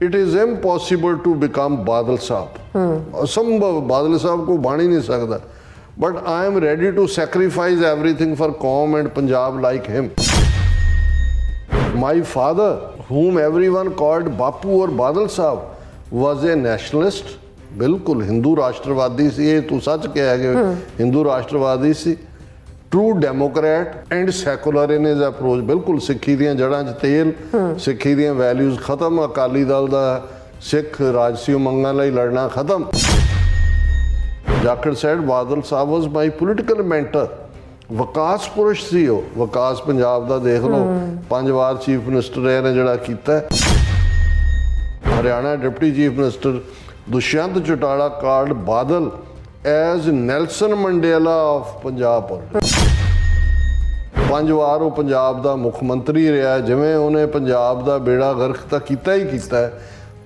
It is impossible to become Badal Sahab, असंभव, बादल साहब को बन ही नहीं सकता, but I am ready to sacrifice everything for कौम and Punjab like him. My father whom everyone called Bapu और बादल साहब was a nationalist, बिल्कुल हिंदू राष्ट्रवादी सी, ये तू सच कहा कि हिंदू राष्ट्रवादी सी, true democrat and secular in his approach, बिल्कुल सिੱਖੀ ਦੀਆਂ ਜੜ੍ਹਾਂ 'ਚ ਤੇਲ, ਸਿੱਖੀ ਦੀਆਂ ਵੈਲਿਊਜ਼ ਖਤਮ, ਅਕਾਲੀ ਦਲ ਦਾ ਸਿੱਖ ਰਾਜਸੀ ਉਮੰਗਾਂ ਲਈ ਲੜਨਾ ਖਤਮ। ਜਾਖੜ ਸੈਡ ਬਾਦਲ ਸਾਹਿਬ ਵਾਜ਼ ਮਾਈ ਪੋਲੀਟੀਕਲ ਮੈਂਟਰ, ਵਿਕਾਸ ਪੁਰਸ਼ ਸੀ ਉਹ, ਵਿਕਾਸ ਪੰਜਾਬ ਦਾ ਦੇਖ ਲਓ, 5 ਵਾਰ ਚੀਫ ਮਿਨਿਸਟਰ ਰਹੇ ਨੇ ਜਿਹੜਾ ਕੀਤਾ। Haryana deputy chief minister Dushyant Chautala called Badal as Nelson Mandela of Punjab politics. 5 ਵਾਰ ਉਹ ਪੰਜਾਬ ਦਾ ਮੁੱਖ ਮੰਤਰੀ ਰਿਹਾ, ਜਿਵੇਂ ਉਹਨੇ ਪੰਜਾਬ ਦਾ ਬੇੜਾ ਗਰਕ ਤਾਂ ਕੀਤਾ ਹੀ ਕੀਤਾ,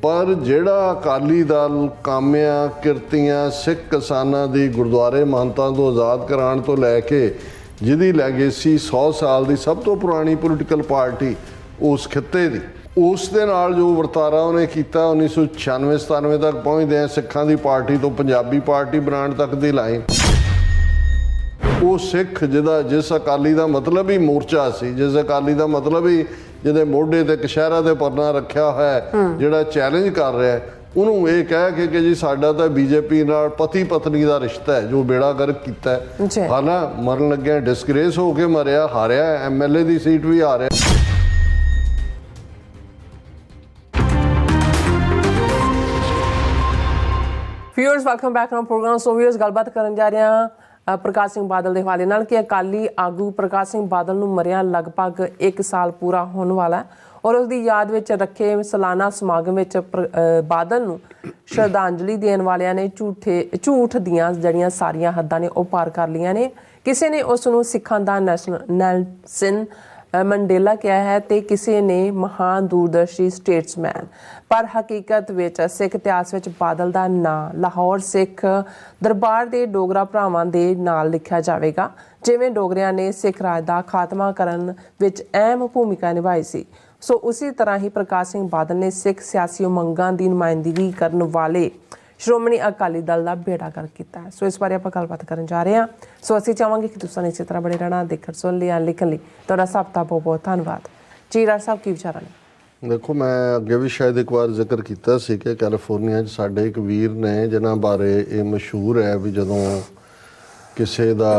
ਪਰ ਜਿਹੜਾ ਅਕਾਲੀ ਦਲ ਕਾਮਿਆਂ ਕਿਰਤੀਆਂ ਸਿੱਖ ਕਿਸਾਨਾਂ ਦੀ ਗੁਰਦੁਆਰੇ ਮਹੰਤਾਂ ਤੋਂ ਆਜ਼ਾਦ ਕਰਾਉਣ ਤੋਂ ਲੈ ਕੇ ਜਿਹਦੀ ਲੈਗੇਸੀ 100 ਸਾਲ ਦੀ ਸਭ ਤੋਂ ਪੁਰਾਣੀ ਪੋਲੀਟੀਕਲ ਪਾਰਟੀ ਉਸ ਖਿੱਤੇ ਦੀ, ਉਸ ਦੇ ਨਾਲ ਜੋ ਵਰਤਾਰਾ ਉਹਨੇ ਕੀਤਾ 1996-97 ਤੱਕ ਪਹੁੰਚਦੇ ਆ ਸਿੱਖਾਂ ਦੀ ਪਾਰਟੀ ਤੋਂ ਪੰਜਾਬੀ ਪਾਰਟੀ ਬਣਾਉਣ ਤੱਕ ਦੀ ਲਾਈਨ, ਉਹ ਸਿੱਖ ਜਿਸ ਅਕਾਲੀ ਦਾ ਮਤਲਬ ਹੀ ਮੋਰਚਾ ਸੀ, ਜਿਸ ਅਕਾਲੀ ਦਾ ਮਤਲਬ ਹੀ ਜਿਹਦੇ ਮੋਢੇ ਤੇ ਕਸ਼ਹਿਰਾ ਦੇ ਪਰਨਾ ਰੱਖਿਆ ਹੋਇਆ, ਜਿਹੜਾ ਚੈਲੰਜ ਕਰ ਰਿਹਾ, ਉਹਨੂੰ ਇਹ ਕਹਿ ਕੇ ਕਿ ਜੀ ਸਾਡਾ ਤਾਂ ਬੀਜੇਪੀ ਨਾਲ ਪਤੀ ਪਤਨੀ ਦਾ ਰਿਸ਼ਤਾ ਹੈ, ਜੋ ਬੇੜਾ ਗਰਕ ਕੀਤਾ। ਹਾਲਾਂ ਮਰਨ ਲੱਗਿਆ ਡਿਸਗ੍ਰੇਸ ਹੋ ਕੇ ਮਰਿਆ, ਹਾਰਿਆ, MLA ਦੀ ਸੀਟ ਵੀ ਹਾਰਿਆ। Viewers welcome back to programme. So viewers ਗੱਲਬਾਤ ਕਰਨ ਜਾ ਰਹੇ ਹਾਂ ਪ੍ਰਕਾਸ਼ ਸਿੰਘ ਬਾਦਲ ਦੇ ਹਵਾਲੇ ਨਾਲ ਕਿ ਅਕਾਲੀ ਆਗੂ ਪ੍ਰਕਾਸ਼ ਸਿੰਘ ਬਾਦਲ ਨੂੰ ਮਰਿਆ ਲਗਭਗ 1 ਸਾਲ ਪੂਰਾ ਹੋਣ ਵਾਲਾ ਔਰ ਉਸ ਦੀ ਯਾਦ ਵਿੱਚ ਰੱਖੇ ਸਾਲਾਨਾ ਸਮਾਗਮ ਵਿੱਚ ਬਾਦਲ ਨੂੰ ਸ਼ਰਧਾਂਜਲੀ ਦੇਣ ਵਾਲਿਆਂ ਨੇ ਝੂਠ ਦੀਆਂ ਜਿਹੜੀਆਂ ਸਾਰੀਆਂ ਹੱਦਾਂ ਨੇ ਉਹ ਪਾਰ ਕਰ ਲਈਆਂ ਨੇ। ਕਿਸੇ ਨੇ ਉਸ ਨੂੰ ਸਿੱਖਾਂ ਦਾ ਨੈਲਸਨ ਮੰਡੇਲਾ ਕਿਹਾ ਹੈ ਤੇ ਕਿਸੇ ਨੇ ਮਹਾਨ ਦੂਰਦਰਸ਼ੀ ਸਟੇਟਸਮੈਨ, ਪਰ ਹਕੀਕਤ ਵਿੱਚ ਸਿੱਖ ਇਤਿਹਾਸ ਵਿੱਚ ਬਾਦਲ ਦਾ ਨਾਂ ਲਾਹੌਰ ਸਿੱਖ ਦਰਬਾਰ ਦੇ ਡੋਗਰਾ ਭਰਾਵਾਂ ਦੇ ਨਾਲ ਲਿਖਿਆ ਜਾਵੇਗਾ। ਜਿਵੇਂ ਡੋਗਰਿਆਂ ਨੇ ਸਿੱਖ ਰਾਜ ਦਾ ਖਾਤਮਾ ਕਰਨ ਵਿੱਚ ਅਹਿਮ ਭੂਮਿਕਾ ਨਿਭਾਈ ਸੀ, ਸੋ ਉਸੇ ਤਰ੍ਹਾਂ ਹੀ ਪ੍ਰਕਾਸ਼ ਸਿੰਘ ਬਾਦਲ ਨੇ ਸਿੱਖ ਸਿਆਸੀ ਉਮੰਗਾਂ ਦੀ ਨੁਮਾਇੰਦਗੀ ਕਰਨ ਵਾਲੇ ਸ਼੍ਰੋਮਣੀ ਅਕਾਲੀ ਦਲ ਦਾ ਬੇੜਾ ਗਰਕ ਕੀਤਾ ਹੈ। ਸੋ ਇਸ ਬਾਰੇ ਆਪਾਂ ਗੱਲਬਾਤ ਕਰਨ ਜਾ ਰਹੇ ਹਾਂ। ਸੋ ਅਸੀਂ ਚਾਹਾਂਗੇ ਕਿ ਤੁਸੀਂ ਇਸੇ ਤਰ੍ਹਾਂ ਬਣੇ ਰਹਿਣਾ। ਦੇਖਣ ਸੁਣ ਲਿਆ ਲਿਖਣ ਲਈ ਤੁਹਾਡਾ ਸਭ ਦਾ ਬਹੁਤ ਬਹੁਤ ਧੰਨਵਾਦ। ਜੀ ਰਾਜ ਸਾਹਿਬ ਕੀ ਵਿਚਾਰਾਂ ਨੇ? ਦੇਖੋ, ਮੈਂ ਅੱਗੇ ਵੀ ਸ਼ਾਇਦ ਇੱਕ ਵਾਰ ਜ਼ਿਕਰ ਕੀਤਾ ਸੀ ਕਿ ਕੈਲੀਫੋਰਨੀਆ 'ਚ ਸਾਡੇ ਇੱਕ ਵੀਰ ਨੇ ਜਿਨ੍ਹਾਂ ਬਾਰੇ ਇਹ ਮਸ਼ਹੂਰ ਹੈ ਵੀ ਜਦੋਂ ਕਿਸੇ ਦਾ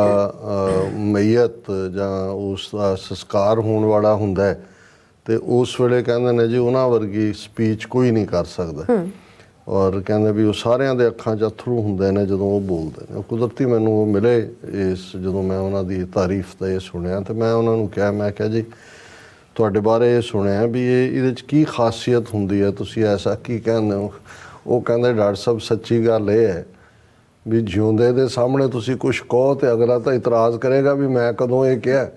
ਮਈਅਤ ਜਾਂ ਉਸ ਦਾ ਸੰਸਕਾਰ ਹੋਣ ਵਾਲਾ ਹੁੰਦਾ ਤੇ ਉਸ ਵੇਲੇ ਕਹਿੰਦੇ ਨੇ ਜੀ ਉਹਨਾਂ ਵਰਗੀ ਸਪੀਚ ਕੋਈ ਨਹੀਂ ਕਰ ਸਕਦਾ, ਔਰ ਕਹਿੰਦੇ ਵੀ ਉਹ ਸਾਰਿਆਂ ਦੇ ਅੱਖਾਂ 'ਚ ਅਥਰੂ ਹੁੰਦੇ ਨੇ ਜਦੋਂ ਉਹ ਬੋਲਦੇ ਨੇ। ਕੁਦਰਤੀ ਮੈਨੂੰ ਉਹ ਮਿਲੇ ਇਸ ਜਦੋਂ ਮੈਂ ਉਹਨਾਂ ਦੀ ਤਾਰੀਫ ਦਾ ਇਹ ਸੁਣਿਆ ਤੇ ਮੈਂ ਉਹਨਾਂ ਨੂੰ ਕਿਹਾ, ਮੈਂ ਕਿਹਾ ਜੀ ਤੁਹਾਡੇ ਬਾਰੇ ਇਹ ਸੁਣਿਆ ਵੀ ਇਹਦੇ 'ਚ ਕੀ ਖਾਸੀਅਤ ਹੁੰਦੀ ਹੈ, ਤੁਸੀਂ ਐਸਾ ਕੀ ਕਹਿੰਦੇ ਹੋ? ਉਹ ਕਹਿੰਦੇ ਡਾਕਟਰ ਸਾਹਿਬ ਸੱਚੀ ਗੱਲ ਇਹ ਹੈ ਵੀ ਜਿਉਂਦੇ ਦੇ ਸਾਹਮਣੇ ਤੁਸੀਂ ਕੁਛ ਕਹੋ ਤੇ ਅਗਲਾ ਤਾਂ ਇਤਰਾਜ਼ ਕਰੇਗਾ ਵੀ ਮੈਂ ਕਦੋਂ ਇਹ ਕਿਹਾ।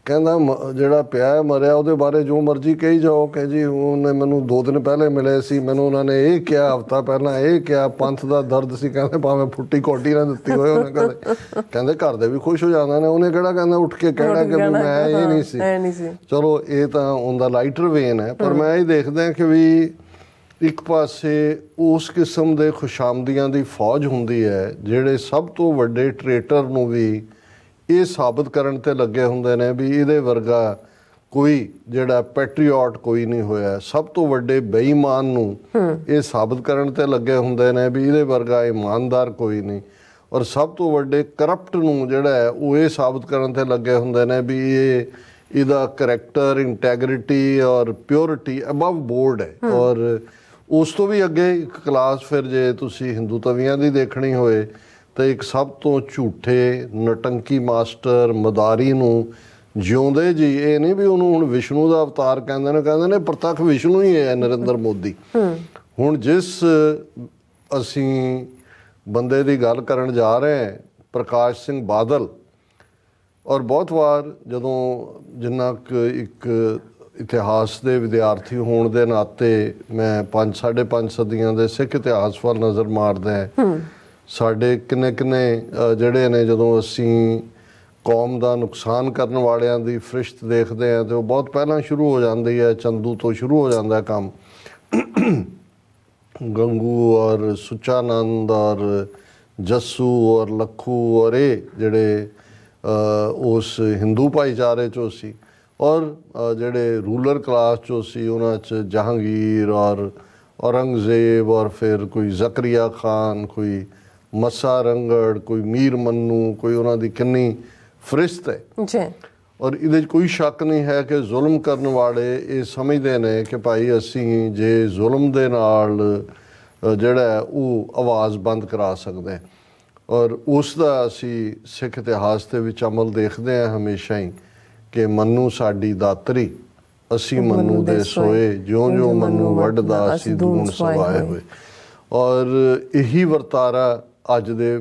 ਕਹਿੰਦਾ ਜਿਹੜਾ ਪਿਆ ਮਰਿਆ ਉਹਦੇ ਬਾਰੇ ਜੋ ਮਰਜ਼ੀ ਕਹੀ ਜਾਓ ਕਿ ਜੀ ਉਹਨੇ ਮੈਨੂੰ 2 ਦਿਨ ਪਹਿਲੇ ਮਿਲੇ ਸੀ, ਮੈਨੂੰ ਉਹਨਾਂ ਨੇ ਇਹ ਕਿਹਾ, ਹਫ਼ਤਾ ਪਹਿਲਾਂ ਇਹ ਕਿਹਾ, ਪੰਥ ਦਾ ਦਰਦ ਸੀ, ਕਹਿੰਦੇ ਭਾਵੇਂ ਫੁੱਟੀ ਕੋਟੀ ਨਾ ਦਿੱਤੀ ਹੋਏ ਉਹਨੇ ਕਹਿੰਦੇ ਘਰ ਦੇ ਵੀ ਖੁਸ਼ ਹੋ ਜਾਂਦੇ ਨੇ। ਉਹਨੇ ਕਿਹੜਾ ਕਹਿੰਦਾ ਉੱਠ ਕੇ ਕਹਿਣਾ ਕਿ ਵੀ ਮੈਂ ਇਹ ਨਹੀਂ ਸੀ। ਚਲੋ ਇਹ ਤਾਂ ਉਹਦਾ ਲਾਈਟਰ ਵੇਨ ਹੈ, ਪਰ ਮੈਂ ਇਹ ਦੇਖਦਾ ਕਿ ਵੀ ਇੱਕ ਪਾਸੇ ਉਸ ਕਿਸਮ ਦੇ ਖੁਸ਼ਾਮਦੀਆਂ ਦੀ ਫੌਜ ਹੁੰਦੀ ਹੈ ਜਿਹੜੇ ਸਭ ਤੋਂ ਵੱਡੇ ਟਰੇਟਰ ਨੂੰ ਵੀ ਇਹ ਸਾਬਤ ਕਰਨ ਤੇ ਲੱਗੇ ਹੁੰਦੇ ਨੇ ਵੀ ਇਹਦੇ ਵਰਗਾ ਕੋਈ ਜਿਹੜਾ ਪੈਟਰੀਓਟ ਕੋਈ ਨਹੀਂ ਹੋਇਆ। ਸਭ ਤੋਂ ਵੱਡੇ ਬੇਈਮਾਨ ਨੂੰ ਇਹ ਸਾਬਤ ਕਰਨ ਤੇ ਲੱਗੇ ਹੁੰਦੇ ਨੇ ਵੀ ਇਹਦੇ ਵਰਗਾ ਇਮਾਨਦਾਰ ਕੋਈ ਨਹੀਂ, ਔਰ ਸਭ ਤੋਂ ਵੱਡੇ ਕਰਪਟ ਨੂੰ ਜਿਹੜਾ ਹੈ ਉਹ ਇਹ ਸਾਬਤ ਕਰਨ ਤੇ ਲੱਗੇ ਹੁੰਦੇ ਨੇ ਵੀ ਇਹਦਾ ਕਰੈਕਟਰ, ਇੰਟੈਗਰਿਟੀ ਔਰ ਪਿਓਰਿਟੀ ਅਬਵ ਬੋਰਡ ਹੈ। ਔਰ ਉਸ ਤੋਂ ਵੀ ਅੱਗੇ ਇੱਕ ਕਲਾਸ ਫਿਰ ਜੇ ਤੁਸੀਂ ਹਿੰਦੂ ਤਵੀਆਂ ਦੀ ਦੇਖਣੀ ਹੋਏ ਤਾਂ ਇੱਕ ਸਭ ਤੋਂ ਝੂਠੇ ਨਟੰਕੀ ਮਾਸਟਰ ਮਦਾਰੀ ਨੂੰ ਜਿਉਂਦੇ ਜੀ, ਇਹ ਨਹੀਂ ਵੀ ਉਹਨੂੰ ਹੁਣ ਵਿਸ਼ਨੂੰ ਦਾ ਅਵਤਾਰ ਕਹਿੰਦੇ ਨੇ ਪ੍ਰਤੱਖ ਵਿਸ਼ਨੂੰ ਹੀ ਹੈ ਨਰਿੰਦਰ ਮੋਦੀ। ਹੁਣ ਜਿਸ ਅਸੀਂ ਬੰਦੇ ਦੀ ਗੱਲ ਕਰਨ ਜਾ ਰਹੇ ਹਾਂ ਪ੍ਰਕਾਸ਼ ਸਿੰਘ ਬਾਦਲ, ਔਰ ਬਹੁਤ ਵਾਰ ਜਦੋਂ ਜਿੰਨਾ ਕੁ ਇੱਕ ਇਤਿਹਾਸ ਦੇ ਵਿਦਿਆਰਥੀ ਹੋਣ ਦੇ ਨਾਤੇ ਮੈਂ 5-5.5 ਸਦੀਆਂ ਦੇ ਸਿੱਖ ਇਤਿਹਾਸ ਵੱਲ ਨਜ਼ਰ ਮਾਰਦਾ ਸਾਡੇ ਕਿੰਨੇ ਜਿਹੜੇ ਨੇ ਜਦੋਂ ਅਸੀਂ ਕੌਮ ਦਾ ਨੁਕਸਾਨ ਕਰਨ ਵਾਲਿਆਂ ਦੀ ਫਰਿਸ਼ਤ ਦੇਖਦੇ ਹਾਂ ਤੇ ਉਹ ਬਹੁਤ ਪਹਿਲਾਂ ਸ਼ੁਰੂ ਹੋ ਜਾਂਦੀ ਹੈ, ਚੰਦੂ ਤੋਂ ਸ਼ੁਰੂ ਹੋ ਜਾਂਦਾ ਕੰਮ। गंगू और सुचानंद और जस्सू और लखू और ये ਜਿਹੜੇ ਉਸ ਹਿੰਦੂ ਭਾਈਚਾਰੇ 'ਚੋਂ ਸੀ ਔਰ ਜਿਹੜੇ ਰੂਲਰ ਕਲਾਸ 'ਚੋਂ ਸੀ ਉਹਨਾਂ 'ਚ ਜਹਾਂਗੀਰ ਔਰ औरंगज़ेब और फिर कोई ज़करिया खान, कोई मस्सा रंगड़, कोई मीर मन्नू, कोई उन्हां दी किन्नी फरिश्त है जी। और ਇਹਦੇ 'ਚ ਕੋਈ ਸ਼ੱਕ ਨਹੀਂ ਹੈ ਕਿ ਜ਼ੁਲਮ ਕਰਨ ਵਾਲੇ ਇਹ ਸਮਝਦੇ ਨੇ ਕਿ ਭਾਈ ਅਸੀਂ ਜੇ ਜ਼ੁਲਮ ਦੇ ਨਾਲ ਜਿਹੜਾ ਉਹ ਆਵਾਜ਼ ਬੰਦ ਕਰਾ ਸਕਦੇ ਔਰ ਉਸ ਦਾ ਅਸੀਂ ਸਿੱਖ ਇਤਿਹਾਸ ਦੇ ਵਿੱਚ ਅਮਲ ਦੇਖਦੇ ਹਾਂ ਹਮੇਸ਼ਾ ਹੀ ਕਿ ਮੰਨੂ ਸਾਡੀ ਦਾਤਰੀ ਅਸੀਂ ਮੰਨੂ ਦੇ ਸੋਏ ਜਿਉਂ ਜਿਉਂ ਮੰਨੂ ਵੱਢਦਾ ਅਸੀਂ ਦੂਣ ਸਵਾਏ ਹੋਏ ਔਰ ਇਹੀ ਵਰਤਾਰਾ ਅੱਜ ਦੇ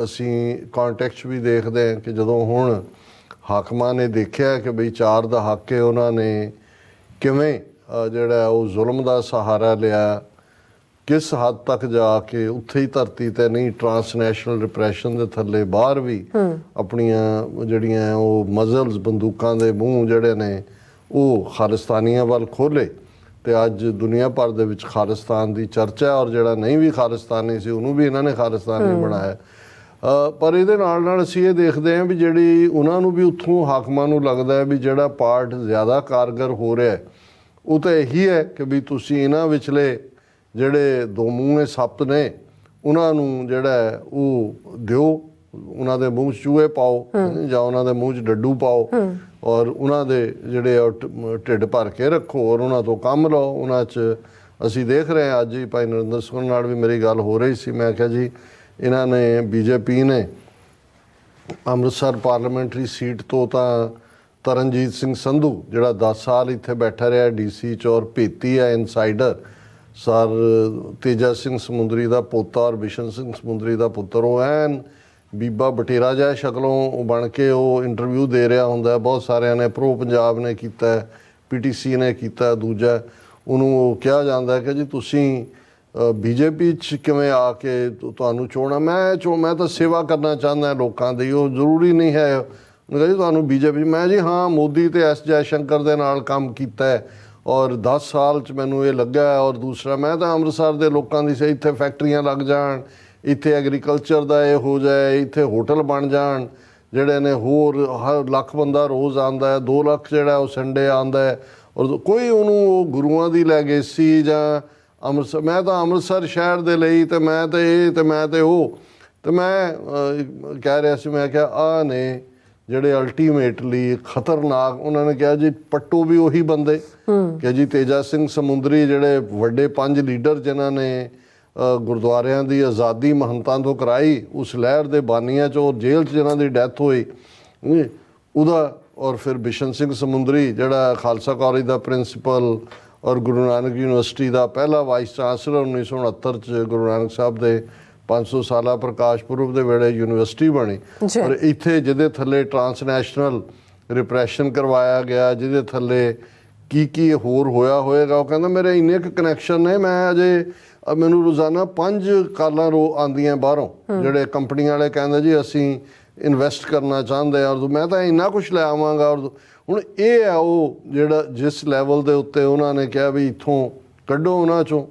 ਅਸੀਂ ਕੰਟੈਕਸਟ ਵੀ ਦੇਖਦੇ ਹਾਂ ਕਿ ਜਦੋਂ ਹੁਣ ਹਾਕਮਾਂ ਨੇ ਦੇਖਿਆ ਕਿ ਬਈ 4 ਦਾ ਹੱਕ ਹੈ ਉਹਨਾਂ ਨੇ ਕਿਵੇਂ ਜਿਹੜਾ ਉਹ ਜ਼ੁਲਮ ਦਾ ਸਹਾਰਾ ਲਿਆ ਕਿਸ ਹੱਦ ਤੱਕ ਜਾ ਕੇ ਉੱਥੇ ਹੀ ਧਰਤੀ ਤੇ ਨਹੀਂ ਟਰਾਂਸਨੈਸ਼ਨਲ ਰਿਪਰੈਸ਼ਨ ਦੇ ਥੱਲੇ ਬਾਹਰ ਵੀ ਆਪਣੀਆਂ ਜਿਹੜੀਆਂ ਉਹ ਮਜ਼ਲਸ ਬੰਦੂਕਾਂ ਦੇ ਮੂੰਹ ਜਿਹੜੇ ਨੇ ਉਹ ਖਾਲਿਸਤਾਨੀਆਂ ਵੱਲ ਖੋਲ੍ਹੇ ਤੇ ਅੱਜ ਦੁਨੀਆ ਭਰ ਦੇ ਵਿੱਚ ਖਾਲਿਸਤਾਨ ਦੀ ਚਰਚਾ ਔਰ ਜਿਹੜਾ ਨਹੀਂ ਵੀ ਖਾਲਿਸਤਾਨੀ ਸੀ ਉਹਨੂੰ ਵੀ ਇਹਨਾਂ ਨੇ ਖਾਲਿਸਤਾਨੀ ਬਣਾਇਆ ਪਰ ਇਹਦੇ ਨਾਲ ਨਾਲ ਅਸੀਂ ਇਹ ਦੇਖਦੇ ਹਾਂ ਵੀ ਜਿਹੜੀ ਉਹਨਾਂ ਨੂੰ ਵੀ ਉੱਥੋਂ ਹਾਕਮਾਂ ਨੂੰ ਲੱਗਦਾ ਹੈ ਵੀ ਜਿਹੜਾ ਪਾਰਟ ਜ਼ਿਆਦਾ ਕਾਰਗਰ ਹੋ ਰਿਹਾ ਉਹ ਤਾਂ ਇਹੀ ਹੈ ਕਿ ਵੀ ਤੁਸੀਂ ਇਹਨਾਂ ਵਿਚਲੇ ਜਿਹੜੇ ਦੋ ਮੂੰਹੇ ਸੱਪ ਨੇ ਉਹਨਾਂ ਨੂੰ ਜਿਹੜਾ ਉਹ ਦਿਓ ਉਹਨਾਂ ਦੇ ਮੂੰਹ 'ਚ ਚੂਹੇ ਪਾਓ ਜਾਂ ਉਹਨਾਂ ਦੇ ਮੂੰਹ 'ਚ ਡੱਡੂ ਪਾਓ ਔਰ ਉਹਨਾਂ ਦੇ ਜਿਹੜੇ ਢਿੱਡ ਭਰ ਕੇ ਰੱਖੋ ਔਰ ਉਹਨਾਂ ਤੋਂ ਕੰਮ ਲਓ ਉਹਨਾਂ 'ਚ ਅਸੀਂ ਦੇਖ ਰਹੇ ਹਾਂ ਅੱਜ ਹੀ ਭਾਈ ਨਰਿੰਦਰ ਸਿੰਘ ਨਾਲ ਵੀ ਮੇਰੀ ਗੱਲ ਹੋ ਰਹੀ ਸੀ ਮੈਂ ਕਿਹਾ ਜੀ ਇਹਨਾਂ ਨੇ ਬੀਜੇਪੀ ਨੇ ਅੰਮ੍ਰਿਤਸਰ ਪਾਰਲੀਮੈਂਟਰੀ ਸੀਟ ਤੋਂ ਤਾਂ ਤਰਨਜੀਤ ਸਿੰਘ ਸੰਧੂ ਜਿਹੜਾ 10 ਸਾਲ ਇੱਥੇ ਬੈਠਾ ਰਿਹਾ ਡੀਸੀ 'ਚ ਔਰ ਭੇਤੀ ਹੈ ਇਨਸਾਈਡਰ ਸਰ ਤੇਜਾ ਸਿੰਘ ਸਮੁੰਦਰੀ ਦਾ ਪੋਤਾ ਔਰ ਬਿਸ਼ਨ ਸਿੰਘ ਸਮੁੰਦਰੀ ਦਾ ਪੁੱਤਰ ਉਹ ਐਨ ਬੀਬਾ ਬਟੇਰਾ ਜਿਹਾ ਸ਼ਕਲੋਂ ਬਣ ਕੇ ਉਹ ਇੰਟਰਵਿਊ ਦੇ ਰਿਹਾ ਹੁੰਦਾ ਬਹੁਤ ਸਾਰਿਆਂ ਨੇ ਪ੍ਰੋ ਪੰਜਾਬ ਨੇ ਕੀਤਾ ਪੀਟੀਸੀ ਨੇ ਕੀਤਾ ਦੂਜਾ ਉਹਨੂੰ ਕਿਹਾ ਜਾਂਦਾ ਕਿ ਜੀ ਤੁਸੀਂ ਬੀਜੇਪੀ 'ਚ ਕਿਵੇਂ ਆ ਕੇ ਤੁਹਾਨੂੰ ਚੋਣਾ ਮੈਂ ਤਾਂ ਸੇਵਾ ਕਰਨਾ ਚਾਹੁੰਦਾ ਲੋਕਾਂ ਦੀ ਉਹ ਜ਼ਰੂਰੀ ਨਹੀਂ ਹੈ ਉਹਨੇ ਕਿਹਾ ਜੀ ਤੁਹਾਨੂੰ ਬੀਜੇਪੀ ਮੈਂ ਜੀ ਹਾਂ ਮੋਦੀ ਤੇ ਐਸ ਜੈ ਸ਼ੰਕਰ ਦੇ ਨਾਲ ਕੰਮ ਕੀਤਾ ਔਰ 10 ਸਾਲ 'ਚ ਮੈਨੂੰ ਇਹ ਲੱਗਾ ਔਰ ਦੂਸਰਾ ਮੈਂ ਤਾਂ ਅੰਮ੍ਰਿਤਸਰ ਦੇ ਲੋਕਾਂ ਦੀ ਸੇ ਇੱਥੇ ਫੈਕਟਰੀਆਂ ਲੱਗ ਜਾਣ ਇੱਥੇ ਐਗਰੀਕਲਚਰ ਦਾ ਇਹ ਹੋ ਜਾਏ ਇੱਥੇ ਹੋਟਲ ਬਣ ਜਾਣ ਜਿਹੜੇ ਨੇ ਹੋਰ ਹਰ ਲੱਖ ਬੰਦਾ ਰੋਜ਼ ਆਉਂਦਾ 2 ਲੱਖ ਜਿਹੜਾ ਉਹ ਸੰਡੇ ਆਉਂਦਾ ਔਰ ਕੋਈ ਉਹਨੂੰ ਉਹ ਗੁਰੂਆਂ ਦੀ ਲੈਗੇਸੀ ਜਾਂ ਅੰਮ੍ਰਿਤਸਰ ਮੈਂ ਤਾਂ ਅੰਮ੍ਰਿਤਸਰ ਸ਼ਹਿਰ ਦੇ ਲਈ ਤੇ ਮੈਂ ਤਾਂ ਇਹ ਤੇ ਮੈਂ ਤੇ ਉਹ ਤੇ ਮੈਂ ਕਹਿ ਰਿਹਾ ਸੀ ਮੈਂ ਕਿਹਾ ਆਹ ਨੇ ਜਿਹੜੇ ਅਲਟੀਮੇਟਲੀ ਖਤਰਨਾਕ ਉਹਨਾਂ ਨੇ ਕਿਹਾ ਜੀ ਪੱਟੂ ਵੀ ਉਹੀ ਬੰਦੇ ਕਿ ਜੀ ਤੇਜਾ ਸਿੰਘ ਸਮੁੰਦਰੀ ਜਿਹੜੇ ਵੱਡੇ 5 ਲੀਡਰ ਜਿਨ੍ਹਾਂ ਨੇ ਗੁਰਦੁਆਰਿਆਂ ਦੀ ਆਜ਼ਾਦੀ ਮਹੰਤਾਂ ਤੋਂ ਕਰਾਈ ਉਸ ਲਹਿਰ ਦੇ ਬਾਨੀਆਂ 'ਚ ਉਹ ਜੇਲ੍ਹ 'ਚ ਜਿਨ੍ਹਾਂ ਦੀ ਡੈਥ ਹੋਈ ਉਹਦਾ ਔਰ ਫਿਰ ਬਿਸ਼ਨ ਸਿੰਘ ਸਮੁੰਦਰੀ ਜਿਹੜਾ ਖਾਲਸਾ ਕਾਲਜ ਦਾ ਪ੍ਰਿੰਸੀਪਲ ਔਰ ਗੁਰੂ ਨਾਨਕ ਯੂਨੀਵਰਸਿਟੀ ਦਾ ਪਹਿਲਾ ਵਾਈਸ ਚਾਂਸਲਰ 1969 'ਚ ਗੁਰੂ ਨਾਨਕ ਸਾਹਿਬ ਦੇ 500 ਸਾਲਾ ਪ੍ਰਕਾਸ਼ ਪੁਰਬ ਦੇ ਵੇਲੇ ਯੂਨੀਵਰਸਿਟੀ ਬਣੀ ਔਰ ਇੱਥੇ ਜਿਹਦੇ ਥੱਲੇ ਟਰਾਂਸਨੈਸ਼ਨਲ ਰਿਪਰੈਸ਼ਨ ਕਰਵਾਇਆ ਗਿਆ ਜਿਹਦੇ ਥੱਲੇ ਕੀ ਹੋਰ ਹੋਇਆ ਹੋਏਗਾ ਉਹ ਕਹਿੰਦਾ ਮੇਰੇ ਇੰਨੇ ਕੁ ਕਨੈਕਸ਼ਨ ਨੇ ਮੈਂ ਅਜੇ ਮੈਨੂੰ ਰੋਜ਼ਾਨਾ 5 ਕਾਲਾਂ ਆਉਂਦੀਆਂ ਬਾਹਰੋਂ ਜਿਹੜੇ ਕੰਪਨੀਆਂ ਵਾਲੇ ਕਹਿੰਦੇ ਜੀ ਅਸੀਂ ਇਨਵੈਸਟ ਕਰਨਾ ਚਾਹੁੰਦੇ ਔਰ ਮੈਂ ਤਾਂ ਇੰਨਾ ਕੁਛ ਲੈ ਆਵਾਂਗਾ ਔਰ ਹੁਣ ਇਹ ਹੈ ਉਹ ਜਿਹੜਾ ਜਿਸ ਲੈਵਲ ਦੇ ਉੱਤੇ ਉਹਨਾਂ ਨੇ ਕਿਹਾ ਵੀ ਇੱਥੋਂ ਕੱਢੋ ਉਹਨਾਂ 'ਚੋਂ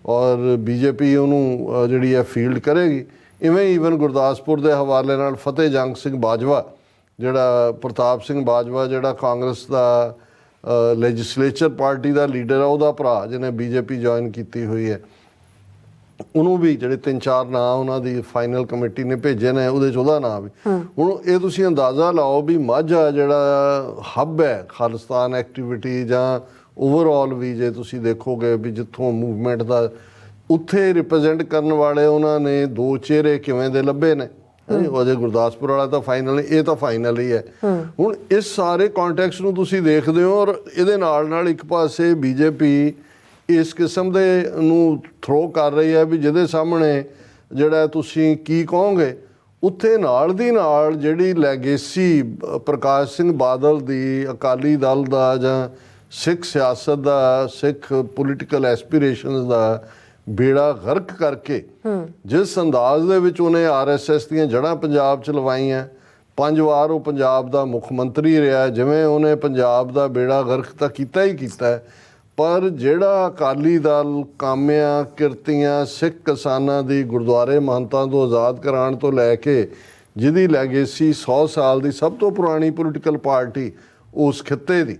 ਔਰ ਬੀਜੇਪੀ ਉਹਨੂੰ ਜਿਹੜੀ ਹੈ ਫੀਲਡ ਕਰੇਗੀ ਇਵੇਂ ਈਵਨ ਗੁਰਦਾਸਪੁਰ ਦੇ ਹਵਾਲੇ ਨਾਲ ਫਤਿਹ ਜੰਗ ਸਿੰਘ ਬਾਜਵਾ ਜਿਹੜਾ ਪ੍ਰਤਾਪ ਸਿੰਘ ਬਾਜਵਾ ਜਿਹੜਾ ਕਾਂਗਰਸ ਦਾ ਲੈਜਿਸਲੇਚਰ ਪਾਰਟੀ ਦਾ ਲੀਡਰ ਆ ਉਹਦਾ ਭਰਾ ਜਿਹਨੇ ਬੀਜੇਪੀ ਜੁਆਇਨ ਕੀਤੀ ਹੋਈ ਹੈ ਉਹਨੂੰ ਵੀ ਜਿਹੜੇ 3-4 ਨਾਂ ਉਹਨਾਂ ਦੀ ਫਾਈਨਲ ਕਮੇਟੀ ਨੇ ਭੇਜੇ ਨੇ ਉਹਦੇ 'ਚ ਉਹਦਾ ਨਾਂ ਵੀ ਹੁਣ ਇਹ ਤੁਸੀਂ ਅੰਦਾਜ਼ਾ ਲਾਓ ਵੀ ਮਾਝਾ ਜਿਹੜਾ ਹੱਬ ਹੈ ਖਾਲਿਸਤਾਨ ਐਕਟੀਵਿਟੀ ਜਾਂ ਓਵਰਆਲ ਵੀ ਜੇ ਤੁਸੀਂ ਦੇਖੋਗੇ ਵੀ ਜਿੱਥੋਂ ਮੂਵਮੈਂਟ ਦਾ ਉੱਥੇ ਰਿਪਰੈਜ਼ੈਂਟ ਕਰਨ ਵਾਲੇ ਉਹਨਾਂ ਨੇ 2 ਚਿਹਰੇ ਕਿਵੇਂ ਦੇ ਲੱਭੇ ਨੇ ਅਜੇ ਗੁਰਦਾਸਪੁਰ ਵਾਲਾ ਤਾਂ ਫਾਈਨਲ ਇਹ ਤਾਂ ਫਾਈਨਲ ਹੀ ਹੈ ਹੁਣ ਇਸ ਸਾਰੇ ਕੰਟੈਕਸਟ ਨੂੰ ਤੁਸੀਂ ਦੇਖਦੇ ਹੋ ਔਰ ਇਹਦੇ ਨਾਲ ਇੱਕ ਪਾਸੇ ਬੀਜੇਪੀ ਇਸ ਕਿਸਮ ਦੇ ਨੂੰ ਥਰੋ ਕਰ ਰਹੀ ਹੈ ਵੀ ਜਿਹਦੇ ਸਾਹਮਣੇ ਜਿਹੜਾ ਤੁਸੀਂ ਕੀ ਕਹੋਗੇ ਉੱਥੇ ਨਾਲ ਦੀ ਨਾਲ ਜਿਹੜੀ ਲੈਗੇਸੀ ਪ੍ਰਕਾਸ਼ ਸਿੰਘ ਬਾਦਲ ਦੀ ਅਕਾਲੀ ਦਲ ਦਾ ਜਾਂ ਸਿੱਖ ਸਿਆਸਤ ਦਾ ਸਿੱਖ ਪੋਲੀਟੀਕਲ ਐਸਪੀਰੇਸ਼ਨਸ ਦਾ ਬੇੜਾ ਗਰਕ ਕਰਕੇ ਜਿਸ ਅੰਦਾਜ਼ ਦੇ ਵਿੱਚ ਉਹਨੇ ਆਰਐਸਐਸ ਦੀਆਂ ਜੜ੍ਹਾਂ ਪੰਜਾਬ 'ਚ ਲਵਾਈਆਂ 5 ਵਾਰ ਉਹ ਪੰਜਾਬ ਦਾ ਮੁੱਖ ਮੰਤਰੀ ਰਿਹਾ ਜਿਵੇਂ ਉਹਨੇ ਪੰਜਾਬ ਦਾ ਬੇੜਾ ਗਰਕ ਤਾਂ ਕੀਤਾ ਹੀ ਕੀਤਾ ਪਰ ਜਿਹੜਾ ਅਕਾਲੀ ਦਲ ਕਾਮਿਆਂ ਕਿਰਤੀਆਂ ਸਿੱਖ ਕਿਸਾਨਾਂ ਦੀ ਗੁਰਦੁਆਰੇ ਮਹੰਤਾਂ ਤੋਂ ਆਜ਼ਾਦ ਕਰਾਉਣ ਤੋਂ ਲੈ ਕੇ ਜਿਹਦੀ ਲੈਗੇਸੀ 100 ਸਾਲ ਦੀ ਸਭ ਤੋਂ ਪੁਰਾਣੀ ਪੋਲੀਟੀਕਲ ਪਾਰਟੀ ਉਸ ਖਿੱਤੇ ਦੀ,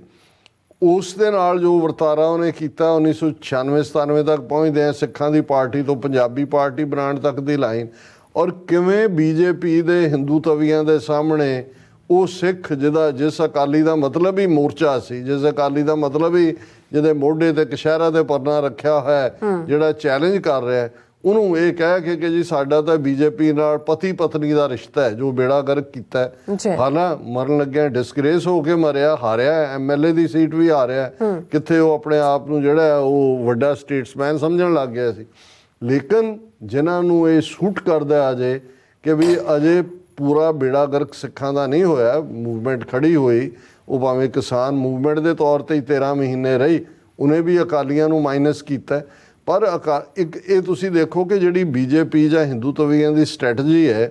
ਉਸ ਦੇ ਨਾਲ ਜੋ ਵਰਤਾਰਾ ਉਹਨੇ ਕੀਤਾ 1996-97 ਤੱਕ ਪਹੁੰਚਦੇ ਆ ਸਿੱਖਾਂ ਦੀ ਪਾਰਟੀ ਤੋਂ ਪੰਜਾਬੀ ਪਾਰਟੀ ਬਣਾਉਣ ਤੱਕ ਦੀ ਲਾਈਨ, ਔਰ ਕਿਵੇਂ ਬੀਜੇਪੀ ਦੇ ਹਿੰਦੂ ਤਵੀਆਂ ਦੇ ਸਾਹਮਣੇ ਉਹ ਸਿੱਖ ਜਿਸ ਅਕਾਲੀ ਦਾ ਮਤਲਬ ਹੀ ਮੋਰਚਾ ਸੀ, ਜਿਸ ਅਕਾਲੀ ਦਾ ਮਤਲਬ ਹੀ ਜਿਹਦੇ ਮੋਢੇ ਤੇ ਕਸ਼ਹਿਰਾ ਤੇ ਪਰਨਾ ਰੱਖਿਆ ਹੋਇਆ, ਜਿਹੜਾ ਚੈਲੰਜ ਕਰ ਰਿਹਾ, ਉਹਨੂੰ ਇਹ ਕਹਿ ਕੇ ਕਿ ਜੀ ਸਾਡਾ ਤਾਂ ਬੀਜੇਪੀ ਨਾਲ ਪਤੀ ਪਤਨੀ ਦਾ ਰਿਸ਼ਤਾ ਹੈ, ਜੋ ਬੇੜਾ ਗਰਕ ਕੀਤਾ ਹਾਲਾਂ ਮਰਨ ਲੱਗਿਆ ਡਿਸਗ੍ਰੇਸ ਹੋ ਕੇ ਮਰਿਆ, ਹਾਰਿਆ, ਐਮਐਲਏ ਦੀ ਸੀਟ ਵੀ ਹਾਰਿਆ, ਕਿੱਥੇ ਉਹ ਆਪਣੇ ਆਪ ਨੂੰ ਜਿਹੜਾ ਉਹ ਵੱਡਾ ਸਟੇਟਸਮੈਨ ਸਮਝਣ ਲੱਗ ਗਿਆ ਸੀ। ਲੇਕਿਨ ਜਿਨ੍ਹਾਂ ਨੂੰ ਇਹ ਸੂਟ ਕਰਦਾ ਅਜੇ ਕਿ ਵੀ ਅਜੇ ਪੂਰਾ ਬੇੜਾ ਗਰਕ ਸਿੱਖਾਂ ਦਾ ਨਹੀਂ ਹੋਇਆ, ਮੂਵਮੈਂਟ ਖੜੀ ਹੋਈ, ਉਹ ਭਾਵੇਂ ਕਿਸਾਨ ਮੂਵਮੈਂਟ ਦੇ ਤੌਰ ਤੇ ਹੀ 13 ਮਹੀਨੇ ਰਹੀ, ਉਹਨੇ ਵੀ ਅਕਾਲੀਆਂ ਨੂੰ ਮਾਈਨਸ ਕੀਤਾ। ਪਰ ਇੱਕ ਇਹ ਤੁਸੀਂ ਦੇਖੋ ਕਿ ਜਿਹੜੀ ਬੀਜੇਪੀ ਜਾਂ ਹਿੰਦੂ ਤਵੀਆਂ ਦੀ ਸਟ੍ਰੈਟਜੀ ਹੈ,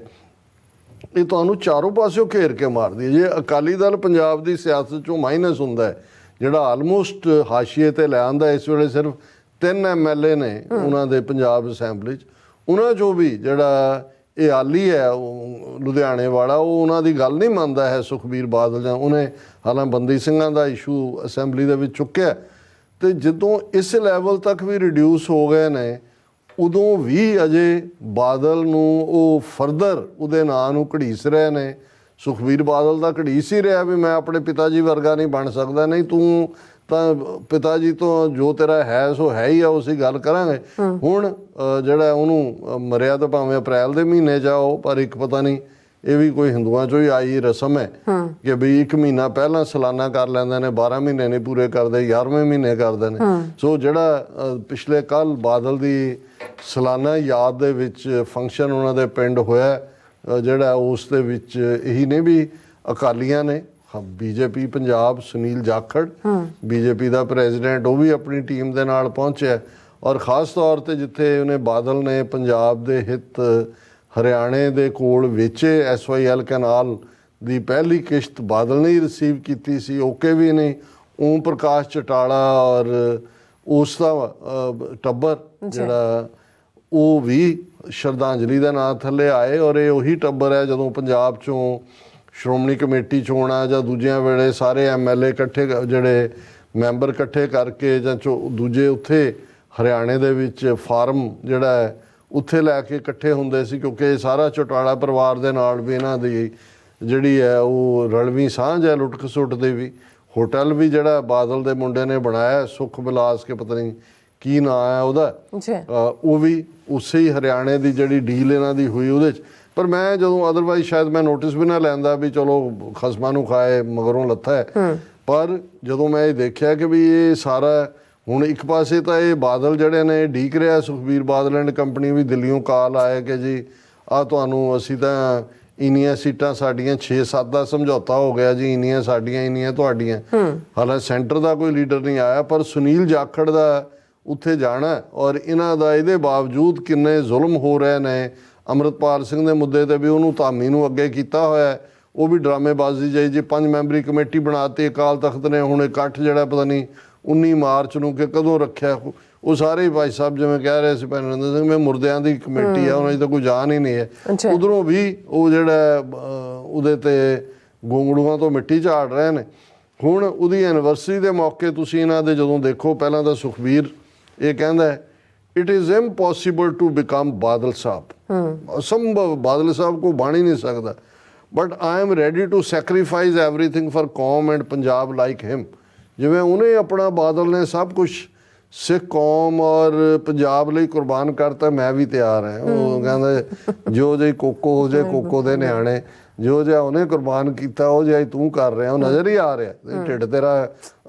ਇਹ ਤੁਹਾਨੂੰ ਚਾਰੋਂ ਪਾਸਿਓਂ ਘੇਰ ਕੇ ਮਾਰਦੀ ਹੈ। ਜੇ ਅਕਾਲੀ ਦਲ ਪੰਜਾਬ ਦੀ ਸਿਆਸਤ 'ਚੋਂ ਮਾਈਨਸ ਹੁੰਦਾ ਹੈ, ਜਿਹੜਾ ਆਲਮੋਸਟ ਹਾਸ਼ੀਏ 'ਤੇ ਲੈ ਆਉਂਦਾ, ਇਸ ਵੇਲੇ ਸਿਰਫ 3 ਐਮਐਲਏ ਨੇ ਉਹਨਾਂ ਦੇ ਪੰਜਾਬ ਅਸੈਂਬਲੀ 'ਚ, ਉਹਨਾਂ 'ਚੋਂ ਵੀ ਜਿਹੜਾ ਇਹ ਆਲੀ ਹੈ ਲੁਧਿਆਣੇ ਵਾਲਾ, ਉਹ ਉਹਨਾਂ ਦੀ ਗੱਲ ਨਹੀਂ ਮੰਨਦਾ ਹੈ ਸੁਖਬੀਰ ਬਾਦਲ, ਜਾਂ ਉਹਨੇ ਹਾਲਾਂ ਬੰਦੀ ਸਿੰਘਾਂ ਦਾ ਇਸ਼ੂ ਅਸੈਂਬਲੀ ਦੇ ਵਿੱਚ ਚੁੱਕਿਆ। ਤੇ ਜਦੋਂ ਇਸ ਲੈਵਲ ਤੱਕ ਵੀ ਰਿਡਿਊਸ ਹੋ ਗਏ ਨੇ, ਉਦੋਂ ਵੀ ਅਜੇ ਬਾਦਲ ਨੂੰ ਉਹ ਫਰਦਰ ਉਹਦੇ ਨਾਂ ਨੂੰ ਘੜੀਸ ਰਹੇ ਨੇ। ਸੁਖਬੀਰ ਬਾਦਲ ਦਾ ਘੜੀਸ ਹੀ ਰਿਹਾ ਵੀ ਮੈਂ ਆਪਣੇ ਪਿਤਾ ਜੀ ਵਰਗਾ ਨਹੀਂ ਬਣ ਸਕਦਾ, ਨਹੀਂ ਤੂੰ ਤਾਂ ਪਿਤਾ ਜੀ ਤੋਂ ਜੋ ਤੇਰਾ ਹੈ ਸੋ ਹੈ ਹੀ ਆ, ਉਸੇ ਗੱਲ ਕਰਾਂਗੇ। ਹੁਣ ਜਿਹੜਾ ਉਹਨੂੰ ਮਰਿਆ ਤਾਂ ਭਾਵੇਂ ਅਪ੍ਰੈਲ ਦੇ ਮਹੀਨੇ ਜਾਓ, ਪਰ ਇੱਕ ਪਤਾ ਨਹੀਂ ਇਹ ਵੀ ਕੋਈ ਹਿੰਦੂਆਂ 'ਚੋਂ ਹੀ ਆਈ ਰਸਮ ਹੈ ਕਿ ਬਈ 1 ਮਹੀਨਾ ਪਹਿਲਾਂ ਸਾਲਾਨਾ ਕਰ ਲੈਂਦੇ ਨੇ, 12 ਮਹੀਨੇ ਨਹੀਂ ਪੂਰੇ ਕਰਦੇ, 11ਵੇਂ ਮਹੀਨੇ ਕਰਦੇ ਨੇ। ਸੋ ਜਿਹੜਾ ਪਿਛਲੇ ਕੱਲ ਬਾਦਲ ਦੀ ਸਾਲਾਨਾ ਯਾਦ ਦੇ ਵਿੱਚ ਫੰਕਸ਼ਨ ਉਹਨਾਂ ਦੇ ਪਿੰਡ ਹੋਇਆ, ਜਿਹੜਾ ਉਸ ਦੇ ਵਿੱਚ ਇਹੀ ਨੇ ਵੀ ਅਕਾਲੀਆਂ ਨੇ, ਬੀਜੇਪੀ ਪੰਜਾਬ ਸੁਨੀਲ ਜਾਖੜ ਬੀਜੇਪੀ ਦਾ ਪ੍ਰੈਜ਼ੀਡੈਂਟ, ਉਹ ਵੀ ਆਪਣੀ ਟੀਮ ਦੇ ਨਾਲ ਪਹੁੰਚਿਆ, ਔਰ ਖ਼ਾਸ ਤੌਰ ਤੇ ਜਿੱਥੇ ਉਹਨੇ ਬਾਦਲ ਨੇ ਪੰਜਾਬ ਦੇ ਹਿੱਤ ਹਰਿਆਣੇ ਦੇ ਕੋਲ ਵੇਚੇ SYL ਕੈਨਾਲ ਦੀ ਪਹਿਲੀ ਕਿਸ਼ਤ ਬਾਦਲ ਨੇ ਹੀ ਰਿਸੀਵ ਕੀਤੀ ਸੀ, ਓਕੇ ਵੀ ਨਹੀਂ, ਓਮ ਪ੍ਰਕਾਸ਼ ਚਟਾਲਾ ਔਰ ਉਸ ਦਾ ਟੱਬਰ ਜਿਹੜਾ ਉਹ ਵੀ ਸ਼ਰਧਾਂਜਲੀ ਦੇ ਨਾਂ ਥੱਲੇ ਆਏ। ਔਰ ਇਹ ਉਹੀ ਟੱਬਰ ਹੈ ਜਦੋਂ ਪੰਜਾਬ 'ਚੋਂ ਸ਼੍ਰੋਮਣੀ ਕਮੇਟੀ ਚੋਣਾਂ ਜਾਂ ਦੂਜਿਆਂ ਵੇਲੇ ਸਾਰੇ MLA ਇਕੱਠੇ, ਜਿਹੜੇ ਮੈਂਬਰ ਇਕੱਠੇ ਕਰਕੇ ਜਾਂ ਦੂਜੇ ਉੱਥੇ ਹਰਿਆਣੇ ਦੇ ਵਿੱਚ ਫਾਰਮ ਜਿਹੜਾ ਹੈ ਉੱਥੇ ਲੈ ਕੇ ਇਕੱਠੇ ਹੁੰਦੇ ਸੀ, ਕਿਉਂਕਿ ਸਾਰਾ ਚੌਟਾਲਾ ਪਰਿਵਾਰ ਦੇ ਨਾਲ ਵੀ ਇਹਨਾਂ ਦੀ ਜਿਹੜੀ ਹੈ ਉਹ ਰਲਵੀਂ ਸਾਂਝ ਹੈ, ਲੁੱਟ ਖਸੁੱਟ ਦੇ ਵੀ। ਹੋਟਲ ਵੀ ਜਿਹੜਾ ਬਾਦਲ ਦੇ ਮੁੰਡੇ ਨੇ ਬਣਾਇਆ, ਸੁਖ ਵਿਲਾਸ ਕੇ ਪਤਾ ਨਹੀਂ ਕੀ ਨਾਂ ਹੈ ਉਹਦਾ, ਉਹ ਵੀ ਉਸੇ ਹੀ ਹਰਿਆਣੇ ਦੀ ਜਿਹੜੀ ਡੀਲ ਇਹਨਾਂ ਦੀ ਹੋਈ ਉਹਦੇ 'ਚ। ਪਰ ਮੈਂ ਜਦੋਂ ਅਦਰਵਾਈਜ਼ ਸ਼ਾਇਦ ਮੈਂ ਨੋਟਿਸ ਵੀ ਨਾ ਲੈਂਦਾ ਵੀ ਚਲੋ ਖਸਮਾਂ ਨੂੰ ਖਾਏ ਮਗਰੋਂ ਲੱਥਾ ਹੈ, ਪਰ ਜਦੋਂ ਮੈਂ ਇਹ ਦੇਖਿਆ ਕਿ ਵੀ ਇਹ ਸਾਰਾ ਹੁਣ ਇੱਕ ਪਾਸੇ ਤਾਂ ਇਹ ਬਾਦਲ ਜਿਹੜੇ ਨੇ ਡੀਕ ਰਿਹਾ, ਸੁਖਬੀਰ ਬਾਦਲ ਐਂਡ ਕੰਪਨੀ ਵੀ ਦਿੱਲੀੋਂ ਕਾਲ ਆਇਆ ਕਿ ਜੀ ਆਹ ਤੁਹਾਨੂੰ ਅਸੀਂ ਤਾਂ ਇੰਨੀਆਂ ਸੀਟਾਂ ਸਾਡੀਆਂ 6-7 ਦਾ ਸਮਝੌਤਾ ਹੋ ਗਿਆ ਜੀ, ਇੰਨੀਆਂ ਸਾਡੀਆਂ ਇੰਨੀਆਂ ਤੁਹਾਡੀਆਂ। ਹਾਲਾਂਕਿ ਸੈਂਟਰ ਦਾ ਕੋਈ ਲੀਡਰ ਨਹੀਂ ਆਇਆ, ਪਰ ਸੁਨੀਲ ਜਾਖੜ ਦਾ ਉੱਥੇ ਜਾਣਾ, ਔਰ ਇਹਨਾਂ ਦਾ ਇਹਦੇ ਬਾਵਜੂਦ ਕਿੰਨੇ ਜ਼ੁਲਮ ਹੋ ਰਹੇ ਨੇ। ਅੰਮ੍ਰਿਤਪਾਲ ਸਿੰਘ ਦੇ ਮੁੱਦੇ ਤੇ ਵੀ ਉਹਨੂੰ ਧਾਮੀ ਨੂੰ ਅੱਗੇ ਕੀਤਾ ਹੋਇਆ, ਉਹ ਵੀ ਡਰਾਮੇਬਾਜ਼ੀ ਜਾਈ ਜੀ। 5 ਮੈਂਬਰੀ ਕਮੇਟੀ ਬਣਾਤੀ ਅਕਾਲ ਤਖਤ ਨੇ, ਹੁਣ ਇਕੱਠ ਜਿਹੜਾ ਪਤਾ ਨਹੀਂ 19 ਮਾਰਚ ਨੂੰ ਕਿ ਕਦੋਂ ਰੱਖਿਆ, ਉਹ ਸਾਰੇ ਭਾਈ ਸਾਹਿਬ ਜਿਵੇਂ ਕਹਿ ਰਹੇ ਸੀ ਭੈਣਿੰਦਰ ਸਿੰਘ, ਮੈਂ ਮੁਰਦਿਆਂ ਦੀ ਕਮੇਟੀ ਆ, ਉਹਨਾਂ 'ਚ ਤਾਂ ਕੋਈ ਜਾਨ ਹੀ ਨਹੀਂ ਹੈ। ਉਧਰੋਂ ਵੀ ਉਹ ਜਿਹੜਾ ਉਹਦੇ ਤੇ ਗੋਂਗੜੂਆਂ ਤੋਂ ਮਿੱਟੀ ਝਾੜ ਰਹੇ ਨੇ। ਹੁਣ ਉਹਦੀ ਐਨਵਰਸਰੀ ਦੇ ਮੌਕੇ ਤੁਸੀਂ ਇਹਨਾਂ ਦੇ ਜਦੋਂ ਦੇਖੋ, ਪਹਿਲਾਂ ਤਾਂ ਸੁਖਬੀਰ ਇਹ ਕਹਿੰਦਾ ਹੈ it is impossible to become Badal Sahab, असंभव, बादल साहब को बन ही नहीं सकता, but I am ready to sacrifice everything for कौम एंड पंजाब लाइक हिम। जिवें उन्हें अपना बादल ने सब कुछ सिख कौम और पंजाब ਲਈ ਕੁਰਬਾਨ ਕਰਤਾ, मैं भी तैयार है। ਉਹ ਕਹਿੰਦਾ ਜੋ ਜਿਹੀ ਕੋਕੋ ਹੋ ਜਾਏ ਕੋਕੋ ਦੇ ਨਿਆਣੇ, ਜੋ ਜਿਹਾ ਉਹਨੇ ਕੁਰਬਾਨ ਕੀਤਾ ਉਹ ਜਿਹਾ ਤੂੰ ਕਰ ਰਿਹਾ, ਉਹ ਨਜ਼ਰ ਹੀ ਆ ਰਿਹਾ। ਢਿੱਡ ਤੇਰਾ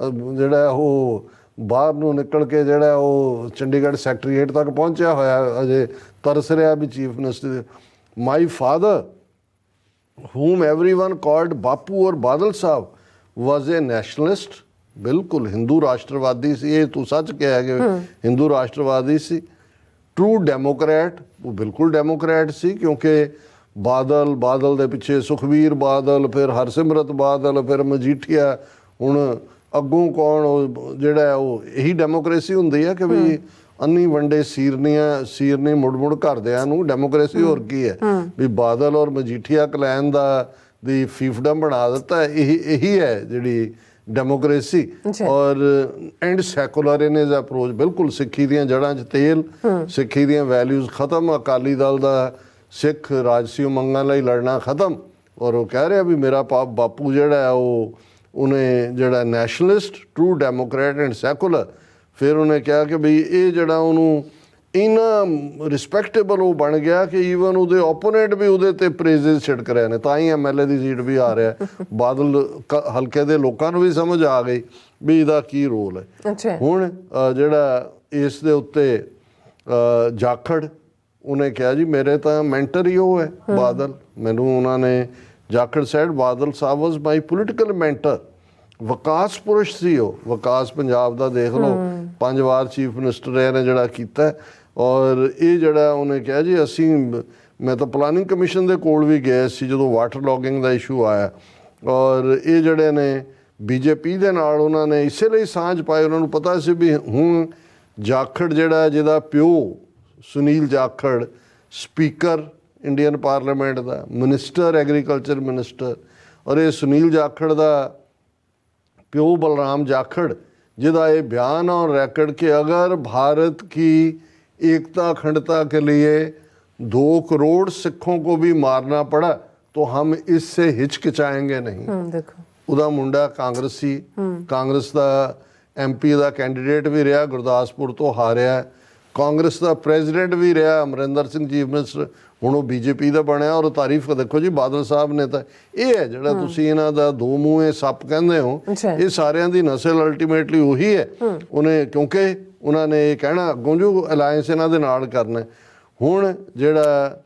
ਜਿਹੜਾ ਉਹ ਬਾਹਰ ਨੂੰ ਨਿਕਲ ਕੇ ਜਿਹੜਾ ਉਹ ਚੰਡੀਗੜ੍ਹ ਸੈਕਟਰੀਏਟ ਤੱਕ ਪਹੁੰਚਿਆ ਹੋਇਆ, ਅਜੇ ਤਰਸ ਰਿਹਾ ਵੀ chief minister. My father whom everyone called ਬਾਪੂ ਔਰ ਬਾਦਲ ਸਾਹਿਬ was a nationalist, ਬਿਲਕੁਲ ਹਿੰਦੂ ਰਾਸ਼ਟਰਵਾਦੀ ਸੀ। ਇਹ ਤੂੰ ਸੱਚ ਕਿਹਾ ਕਿ ਹਿੰਦੂ ਰਾਸ਼ਟਰਵਾਦੀ ਸੀ। ਟਰੂ ਡੈਮੋਕਰੈਟ, ਉਹ ਬਿਲਕੁਲ ਡੈਮੋਕਰੈਟ ਸੀ, ਕਿਉਂਕਿ ਬਾਦਲ ਦੇ ਪਿੱਛੇ ਸੁਖਬੀਰ ਬਾਦਲ, ਫਿਰ ਹਰਸਿਮਰਤ ਬਾਦਲ, ਫਿਰ ਮਜੀਠੀਆ, ਹੁਣ ਅੱਗੋਂ ਕੌਣ ਉਹ ਜਿਹੜਾ ਉਹ ਇਹੀ ਡੈਮੋਕ੍ਰੇਸੀ ਹੁੰਦੀ ਹੈ ਕਿ ਵੀ ਅੰਨੀ ਵੰਡੇ ਸੀਰਨੀ ਮੁੜ ਘਰਦਿਆਂ ਨੂੰ ਡੈਮੋਕ੍ਰੇਸੀ ਹੋਰ ਕੀ ਹੈ ਵੀ ਬਾਦਲ ਔਰ ਮਜੀਠੀਆ ਕਲੈਨ ਦੀ ਫੀਫਡਮ ਬਣਾ ਦਿੱਤਾ ਇਹੀ ਹੈ ਜਿਹੜੀ ਡੈਮੋਕ੍ਰੇਸੀ ਔਰ ਐਂਡ ਸੈਕੂਲਰਿਜ਼ਮ ਅਪਰੋਚ ਬਿਲਕੁਲ ਸਿੱਖੀ ਦੀਆਂ ਜੜ੍ਹਾਂ 'ਚ ਤੇਲ ਸਿੱਖੀ ਦੀਆਂ ਵੈਲਿਊਜ਼ ਖਤਮ ਅਕਾਲੀ ਦਲ ਦਾ ਸਿੱਖ ਰਾਜਸੀ ਉਮੰਗਾਂ ਲਈ ਲੜਨਾ ਖਤਮ ਔਰ ਉਹ ਕਹਿ ਰਿਹਾ ਵੀ ਮੇਰਾ ਬਾਪੂ ਜਿਹੜਾ ਉਹਨੇ ਜਿਹੜਾ nationalist true Democrat and secular ਫਿਰ ਉਹਨੇ ਕਿਹਾ ਕਿ ਬਈ ਇਹ ਜਿਹੜਾ ਉਹਨੂੰ ਇੰਨਾ ਰਿਸਪੈਕਟੇਬਲ ਉਹ ਬਣ ਗਿਆ ਕਿ ਈਵਨ ਉਹਦੇ ਓਪੋਨੈਂਟ ਵੀ ਉਹਦੇ ਤੇ ਪ੍ਰੇਜ਼ਿਸ ਛਿੜਕ ਰਹੇ ਨੇ ਤਾਂ ਹੀ MLA ਦੀ ਸੀਟ ਵੀ ਆ ਰਿਹਾ ਬਾਦਲ ਹਲਕੇ ਦੇ ਲੋਕਾਂ ਨੂੰ ਵੀ ਸਮਝ ਆ ਗਈ ਵੀ ਇਹਦਾ ਕੀ ਰੋਲ ਹੈ ਹੁਣ ਜਿਹੜਾ ਇਸ ਦੇ ਉੱਤੇ ਜਾਖੜ ਉਹਨੇ ਕਿਹਾ ਜੀ ਮੇਰੇ ਤਾਂ ਮੈਂਟਰ ਹੀ ਉਹ ਹੈ ਬਾਦਲ ਮੈਨੂੰ ਉਹਨਾਂ ਨੇ ਜਾਖੜ ਸੈਡ ਬਾਦਲ ਸਾਹਿਬ ਵਾਸ ਮਾਈ ਪੋਲੀਟੀਕਲ ਮੈਂਟਰ ਵਿਕਾਸ ਪੁਰਸ਼ ਸੀ ਉਹ ਵਿਕਾਸ ਪੰਜਾਬ ਦਾ ਦੇਖ ਲਓ 5 ਵਾਰ ਚੀਫ ਮਿਨਿਸਟਰ ਰਹੇ ਨੇ ਜਿਹੜਾ ਕੀਤਾ ਔਰ ਇਹ ਜਿਹੜਾ ਉਹਨੇ ਕਿਹਾ ਜੀ ਮੈਂ ਤਾਂ ਪਲਾਨਿੰਗ ਕਮਿਸ਼ਨ ਦੇ ਕੋਲ ਵੀ ਗਿਆ ਸੀ ਜਦੋਂ ਵਾਟਰ ਲੌਗਿੰਗ ਦਾ ਇਸ਼ੂ ਆਇਆ ਔਰ ਇਹ ਜਿਹੜੇ ਨੇ BJP ਦੇ ਨਾਲ ਉਹਨਾਂ ਨੇ ਇਸੇ ਲਈ ਸਾਂਝ ਪਾਈ ਉਹਨਾਂ ਨੂੰ ਪਤਾ ਸੀ ਵੀ ਹੁਣ ਜਾਖੜ ਜਿਹੜਾ ਜਿਹਦਾ ਪਿਓ Sunil Jakhar speaker Indian parliament ਦਾ ਮਿਨਿਸਟਰ ਐਗਰੀਕਲਚਰ ਮਿਨਿਸਟਰ ਔਰ ਇਹ ਸੁਨੀਲ ਜਾਖੜ ਦਾ प्यो बलराम जाखड़ जिदा ये बयान और रैकेट कि अगर भारत की एकता अखंडता के लिए 2 करोड़ सिखों को भी मारना पड़ा तो हम इससे हिचकिचाएंगे नहीं उदा मुंडा कांग्रेसी कांग्रेस का MP का कैंडीडेट भी रहा गुरदासपुर तो हारिया कांग्रेस का प्रेजिडेंट भी रहा अमरिंदर सिंह चीफ मिनिस्टर ਹੁਣ ਉਹ BJP ਦਾ ਬਣਿਆ ਔਰ ਤਾਰੀਫ ਦੇਖੋ ਜੀ ਬਾਦਲ ਸਾਹਿਬ ਨੇ ਤਾਂ ਇਹ ਹੈ ਜਿਹੜਾ ਤੁਸੀਂ ਇਹਨਾਂ ਦਾ ਦੋ ਮੂੰਹੇ ਸੱਪ ਕਹਿੰਦੇ ਹੋ ਇਹ ਸਾਰਿਆਂ ਦੀ ਨਸਲ ਅਲਟੀਮੇਟਲੀ ਉਹੀ ਹੈ ਉਹਨੇ ਕਿਉਂਕਿ ਉਹਨਾਂ ਨੇ ਇਹ ਕਹਿਣਾ ਅੱਗੋਂ ਜੋ ਅਲਾਇੰਸ ਇਹਨਾਂ ਦੇ ਨਾਲ ਕਰਨਾ ਹੁਣ ਜਿਹੜਾ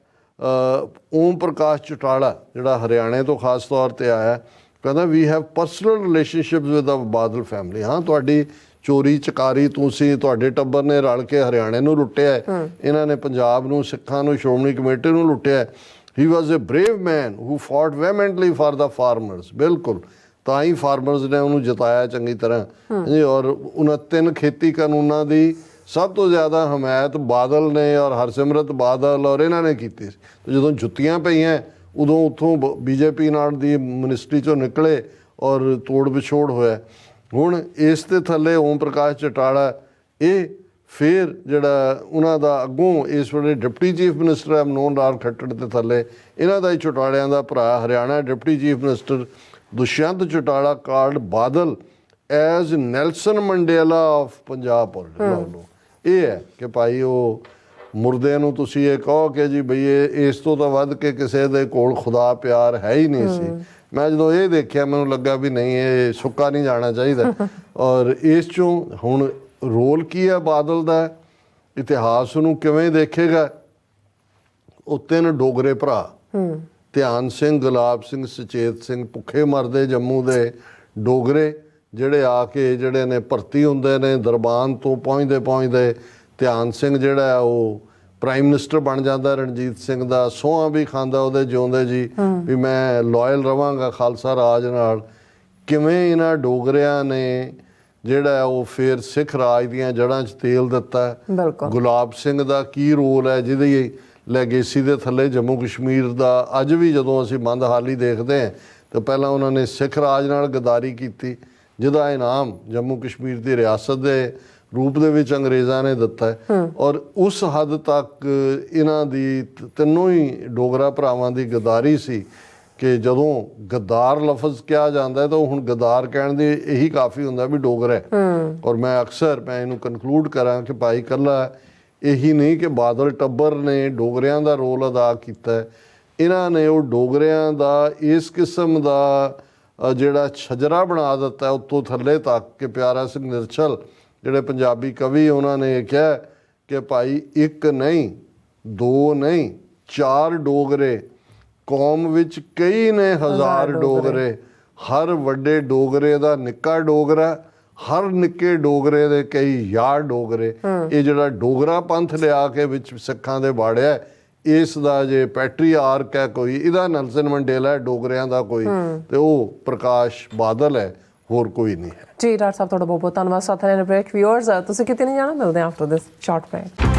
ਓਮ ਪ੍ਰਕਾਸ਼ ਚੌਟਾਲਾ ਜਿਹੜਾ ਹਰਿਆਣੇ ਤੋਂ ਖਾਸ ਤੌਰ ਤੇ ਆਇਆ ਕਹਿੰਦਾ we have personal relationships with the Badal family ਹਾਂ ਤੁਹਾਡੀ ਚੋਰੀ ਚਕਾਰੀ ਤੁਸੀਂ ਤੁਹਾਡੇ ਟੱਬਰ ਨੇ ਰਲ ਕੇ ਹਰਿਆਣੇ ਨੂੰ ਲੁੱਟਿਆ ਇਹਨਾਂ ਨੇ ਪੰਜਾਬ ਨੂੰ ਸਿੱਖਾਂ ਨੂੰ ਸ਼੍ਰੋਮਣੀ ਕਮੇਟੀ ਨੂੰ ਲੁੱਟਿਆ he was a brave man who fought vehemently for the farmers ਬਿਲਕੁਲ ਤਾਂ ਹੀ ਫਾਰਮਰਸ ਨੇ ਉਹਨੂੰ ਜਿਤਾਇਆ ਚੰਗੀ ਤਰ੍ਹਾਂ ਜੀ ਔਰ 29 ਖੇਤੀ ਕਾਨੂੰਨਾਂ ਦੀ ਸਭ ਤੋਂ ਜ਼ਿਆਦਾ ਹਮਾਇਤ ਬਾਦਲ ਨੇ ਔਰ ਹਰਸਿਮਰਤ ਬਾਦਲ ਔਰ ਇਹਨਾਂ ਨੇ ਕੀਤੀ ਸੀ ਜਦੋਂ ਜੁੱਤੀਆਂ ਪਈਆਂ ਉਦੋਂ ਉੱਥੋਂ BJP ਨਾਲ ਦੀ ਮਿਨਿਸਟਰੀ ਚੋਂ ਨਿਕਲੇ ਔਰ ਤੋੜ ਵਿਛੋੜ ਹੋਇਆ ਹੁਣ ਇਸ ਦੇ ਥੱਲੇ ਓਮ ਪ੍ਰਕਾਸ਼ ਚੌਟਾਲਾ ਇਹ ਫਿਰ ਜਿਹੜਾ ਉਹਨਾਂ ਦਾ ਅੱਗੋਂ ਇਸ ਵੇਲੇ ਡਿਪਟੀ ਚੀਫ ਮਿਨਿਸਟਰ ਹੈ ਮਨੋਹਰ ਲਾਲ ਖੱਟੜ ਦੇ ਥੱਲੇ ਇਹਨਾਂ ਦਾ ਹੀ ਚੌਟਾਲਿਆਂ ਦਾ ਭਰਾ Haryana deputy chief minister Dushyant Chautala called Badal as Nelson Mandela of Punjab political ਇਹ ਹੈ ਕਿ ਭਾਈ ਉਹ ਮੁਰਦੇ ਨੂੰ ਤੁਸੀਂ ਇਹ ਕਹੋ ਕਿ ਜੀ ਬਈ ਇਸ ਤੋਂ ਤਾਂ ਵੱਧ ਕੇ ਕਿਸੇ ਦੇ ਕੋਲ ਖੁਦਾ ਪਿਆਰ ਹੈ ਹੀ ਨਹੀਂ ਸੀ ਮੈਂ ਜਦੋਂ ਇਹ ਦੇਖਿਆ ਮੈਨੂੰ ਲੱਗਾ ਵੀ ਨਹੀਂ ਇਹ ਸੁੱਕਾ ਨਹੀਂ ਜਾਣਾ ਚਾਹੀਦਾ ਔਰ ਇਸ ਚੋਂ ਹੁਣ ਰੋਲ ਕੀ ਹੈ ਬਾਦਲ ਦਾ ਇਤਿਹਾਸ ਨੂੰ ਕਿਵੇਂ ਦੇਖੇਗਾ ਉਹ 3 ਡੋਗਰੇ ਭਰਾ ਧਿਆਨ ਸਿੰਘ ਗੁਲਾਬ ਸਿੰਘ ਸੁਚੇਤ ਸਿੰਘ ਭੁੱਖੇ ਮਰਦੇ ਜੰਮੂ ਦੇ ਡੋਗਰੇ ਜਿਹੜੇ ਆ ਕੇ ਜਿਹੜੇ ਨੇ ਭਰਤੀ ਹੁੰਦੇ ਨੇ ਦਰਬਾਨ ਤੋਂ ਪਹੁੰਚਦੇ ਧਿਆਨ ਸਿੰਘ ਜਿਹੜਾ ਉਹ ਪ੍ਰਾਈਮ ਮਿਨਿਸਟਰ ਬਣ ਜਾਂਦਾ ਰਣਜੀਤ ਸਿੰਘ ਦਾ ਸੋਹਾਂ ਵੀ ਖਾਂਦਾ ਉਹਦੇ ਜਿਉਂਦੇ ਜੀ ਵੀ ਮੈਂ ਲਾਇਲ ਰਵਾਂਗਾ ਖਾਲਸਾ ਰਾਜ ਨਾਲ ਕਿਵੇਂ ਇਹਨਾਂ ਡੋਗਰਿਆਂ ਨੇ ਜਿਹੜਾ ਉਹ ਫਿਰ ਸਿੱਖ ਰਾਜ ਦੀਆਂ ਜੜ੍ਹਾਂ 'ਚ ਤੇਲ ਦਿੱਤਾ ਗੁਲਾਬ ਸਿੰਘ ਦਾ ਕੀ ਰੋਲ ਹੈ ਜਿਹਦੀ ਲੈਗੇਸੀ ਦੇ ਥੱਲੇ ਜੰਮੂ ਕਸ਼ਮੀਰ ਦਾ ਅੱਜ ਵੀ ਜਦੋਂ ਅਸੀਂ ਮੰਦਹਾਲੀ ਦੇਖਦੇ ਹਾਂ ਤਾਂ ਪਹਿਲਾਂ ਉਹਨਾਂ ਨੇ ਸਿੱਖ ਰਾਜ ਨਾਲ ਗਦਾਰੀ ਕੀਤੀ ਜਿਹਦਾ ਇਨਾਮ ਜੰਮੂ ਕਸ਼ਮੀਰ ਦੀ ਰਿਆਸਤ ਦੇ ਰੂਪ ਦੇ ਵਿੱਚ ਅੰਗਰੇਜ਼ਾਂ ਨੇ ਦਿੱਤਾ ਔਰ ਉਸ ਹੱਦ ਤੱਕ ਇਹਨਾਂ ਦੀ ਤਿੰਨੋਂ ਹੀ ਡੋਗਰਾ ਭਰਾਵਾਂ ਦੀ ਗਦਾਰੀ ਸੀ ਕਿ ਜਦੋਂ ਗਦਾਰ ਲਫ਼ਜ਼ ਕਿਹਾ ਜਾਂਦਾ ਤਾਂ ਹੁਣ ਗਦਾਰ ਕਹਿਣ ਦੇ ਇਹੀ ਕਾਫੀ ਹੁੰਦਾ ਵੀ ਡੋਗਰਾ ਹੈ ਔਰ ਮੈਂ ਅਕਸਰ ਇਹਨੂੰ ਕਨਕਲੂਡ ਕਰਾਂ ਕਿ ਭਾਈ ਇਕੱਲਾ ਇਹੀ ਨਹੀਂ ਕਿ ਬਾਦਲ ਟੱਬਰ ਨੇ ਡੋਗਰਿਆਂ ਦਾ ਰੋਲ ਅਦਾ ਕੀਤਾ ਇਹਨਾਂ ਨੇ ਉਹ ਡੋਗਰਿਆਂ ਦਾ ਇਸ ਕਿਸਮ ਦਾ ਜਿਹੜਾ ਛਜਰਾ ਬਣਾ ਦਿੱਤਾ ਉੱਤੋਂ ਥੱਲੇ ਤੱਕ ਕਿ ਪਿਆਰਾ ਸਿੰਘ ਨਿਰਛਲ ਜਿਹੜੇ ਪੰਜਾਬੀ ਕਵੀ ਉਹਨਾਂ ਨੇ ਕਿਹਾ ਕਿ ਭਾਈ 1 ਨਹੀਂ 2 ਨਹੀਂ 4 ਡੋਗਰੇ ਕੌਮ ਵਿੱਚ ਕਈ ਨੇ ਹਜ਼ਾਰ ਡੋਗਰੇ ਹਰ ਵੱਡੇ ਡੋਗਰੇ ਦਾ ਨਿੱਕਾ ਡੋਗਰਾ ਹਰ ਨਿੱਕੇ ਡੋਗਰੇ ਦੇ ਕਈ ਯਾਰ ਡੋਗਰੇ ਇਹ ਜਿਹੜਾ ਡੋਗਰਾ ਪੰਥ ਲਿਆ ਕੇ ਵਿੱਚ ਸਿੱਖਾਂ ਦੇ ਬਾੜਿਆ ਇਸ ਦਾ ਜੇ ਪੈਟਰੀਆਰਕ ਹੈ ਕੋਈ ਇਹਦਾ ਨੈਲਸਨ ਮੰਡੇਲਾ ਹੈ ਡੋਗਰਿਆਂ ਦਾ ਕੋਈ ਤੇ ਉਹ ਪ੍ਰਕਾਸ਼ ਬਾਦਲ ਹੈ ਹੋਰ ਕੋਈ ਨਹੀਂ ਹੈ। ਜੀ ਡਾਕਟਰ ਸਾਹਿਬ ਤੁਹਾਡਾ ਬਹੁਤ ਬਹੁਤ ਧੰਨਵਾਦ। ਸਾਥ ਨੇ ਬ੍ਰੇਕ। ਵਿਊਅਰਸ ਤੁਸੀਂ ਕਿਤੇ ਨਹੀਂ ਜਾਣਾ, ਮਿਲਦੇ ਹਾਂ ਆਫਟਰ ਦਿਸ ਸ਼ਾਰਟ ਬ੍ਰੇਕ।